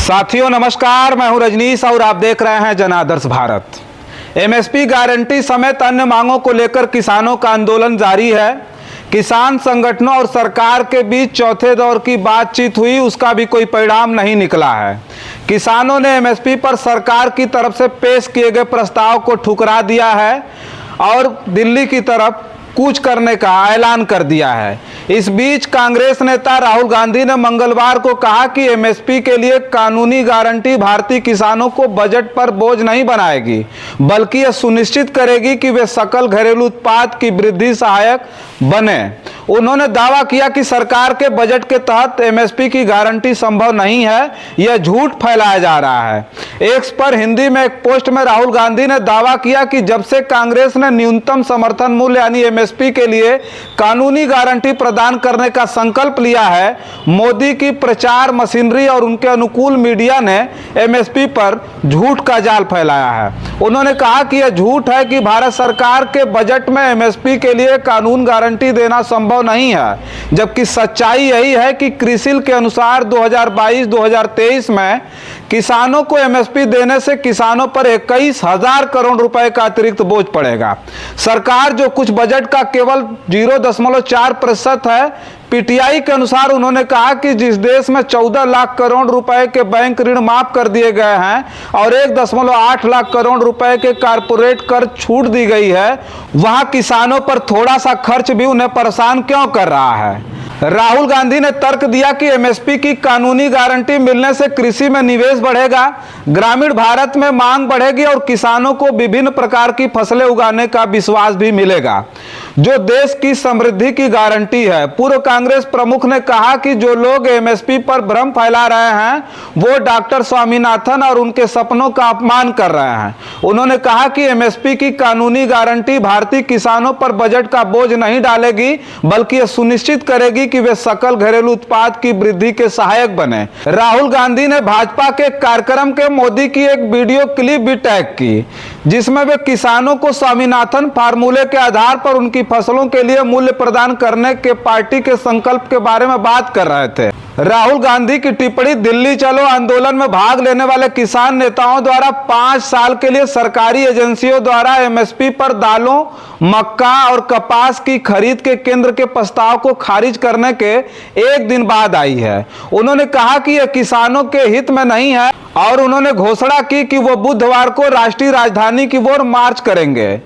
साथियों नमस्कार, मैं हूं रजनीश और आप देख रहे हैं जन आदर्श भारत। एमएसपी गारंटी समेत अन्य मांगों को लेकर किसानों का आंदोलन जारी है। किसान संगठनों और सरकार के बीच चौथे दौर की बातचीत हुई, उसका भी कोई परिणाम नहीं निकला है। किसानों ने एमएसपी पर सरकार की तरफ से पेश किए गए प्रस्ताव को ठुकरा दिया है और दिल्ली की तरफ कूच करने का ऐलान कर दिया है। इस बीच कांग्रेस नेता राहुल गांधी ने मंगलवार को कहा कि एमएसपी के लिए कानूनी गारंटी भारतीय किसानों को बजट पर बोझ नहीं बनाएगी, बल्कि यह सुनिश्चित करेगी कि वे सकल घरेलू उत्पाद की वृद्धि सहायक बने। उन्होंने दावा किया कि सरकार के बजट के तहत एमएसपी की गारंटी संभव नहीं है, यह झूठ फैलाया जा रहा है। एक्स पर हिंदी में एक पोस्ट में राहुल गांधी ने दावा किया कि जब से कांग्रेस ने न्यूनतम समर्थन मूल्य यानी एमएसपी के लिए कानूनी गारंटी प्रदान करने का संकल्प लिया है, मोदी की प्रचार मशीनरी और उनके अनुकूल मीडिया ने एमएसपी पर झूठ का जाल फैलाया है। उन्होंने कहा कि यह झूठ है कि भारत सरकार के बजट में एमएसपी के लिए कानून गारंटी देना संभव नहीं है, जबकि सच्चाई यही है कि क्रिसिल के अनुसार 2022-2023 में किसानों को एमएसपी देने से किसानों पर 21,000 करोड़ रुपए का अतिरिक्त बोझ पड़ेगा। सरकार जो कुछ बजट का केवल 0.4% है। पीटीआई के अनुसार उन्होंने कहा कि जिस देश में 14 लाख करोड़ रुपए के बैंक ऋण माफ कर दिए गए हैं और 1.8 लाख करोड़ रुपए के कारपोरेट कर छूट दी गई है, वहां किसानों पर थोड़ा सा खर्च भी उन्हें परेशान क्यों कर रहा है। राहुल गांधी ने तर्क दिया कि एमएसपी की कानूनी गारंटी मिलने से कृषि में निवेश बढ़ेगा, ग्रामीण भारत में मांग बढ़ेगी और किसानों को विभिन्न प्रकार की फसलें उगाने का विश्वास भी मिलेगा, जो देश की समृद्धि की गारंटी है। पूर्व कांग्रेस प्रमुख ने कहा कि जो लोग एमएसपी पर भ्रम फैला रहे हैं वो डॉक्टर स्वामीनाथन और उनके सपनों का अपमान कर रहे हैं। उन्होंने कहा कि एमएसपी की कानूनी गारंटी भारतीय किसानों पर बजट का बोझ नहीं डालेगी, बल्कि यह सुनिश्चित करेगी कि वे सकल घरेलू उत्पाद की वृद्धि के सहायक बने। राहुल गांधी ने भाजपा के कार्यक्रम के मोदी की एक वीडियो क्लिप भी टैग की, जिसमें वे किसानों को स्वामीनाथन फार्मूले के आधार पर उनकी फसलों के लिए मूल्य प्रदान करने के पार्टी के संकल्प के बारे में बात कर रहे थे। राहुल गांधी की टिप्पणी दिल्ली चलो आंदोलन में भाग लेने वाले किसान नेताओं द्वारा 5 साल के लिए सरकारी एजेंसियों द्वारा एमएसपी पर दालों, मक्का और कपास की खरीद के केंद्र के प्रस्ताव को खारिज करने के एक दिन बाद आई है। उन्होंने कहा कि यह किसानों के हित में नहीं है और उन्होंने घोषणा की कि वो बुधवार को राष्ट्रीय राजधानी की ओर मार्च करेंगे।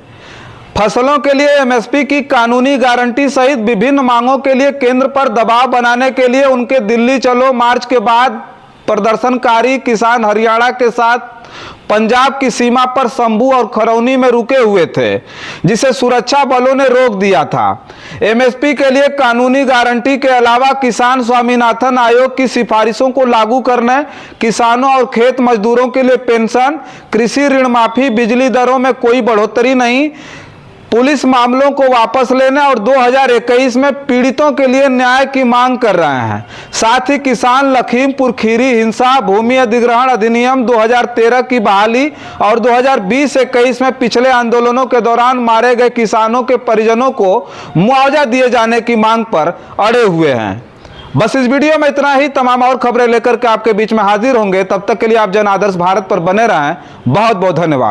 फसलों के लिए एमएसपी की कानूनी गारंटी सहित विभिन्न मांगों के लिए केंद्र पर दबाव बनाने के लिए उनके दिल्ली चलो मार्च के बाद प्रदर्शनकारी किसान हरियाणा के साथ पंजाब की सीमा पर शंभू और खरौनी में रुके हुए थे, जिसे सुरक्षा बलों ने रोक दिया था। एमएसपी के लिए कानूनी गारंटी के अलावा किसान स्वामीनाथन आयोग की सिफारिशों को लागू करने, किसानों और खेत मजदूरों के लिए पेंशन, कृषि ऋण माफी, बिजली दरों में कोई बढ़ोतरी नहीं, पुलिस मामलों को वापस लेने और 2021 में पीड़ितों के लिए न्याय की मांग कर रहे हैं। साथ ही किसान लखीमपुर खीरी हिंसा, भूमि अधिग्रहण अधिनियम 2013 की बहाली और 2020-21 में पिछले आंदोलनों के दौरान मारे गए किसानों के परिजनों को मुआवजा दिए जाने की मांग पर अड़े हुए हैं। बस इस वीडियो में इतना ही। तमाम और खबरें लेकर के आपके बीच में हाजिर होंगे। तब तक के लिए आप जन आदर्श भारत पर बने रहें। बहुत बहुत धन्यवाद।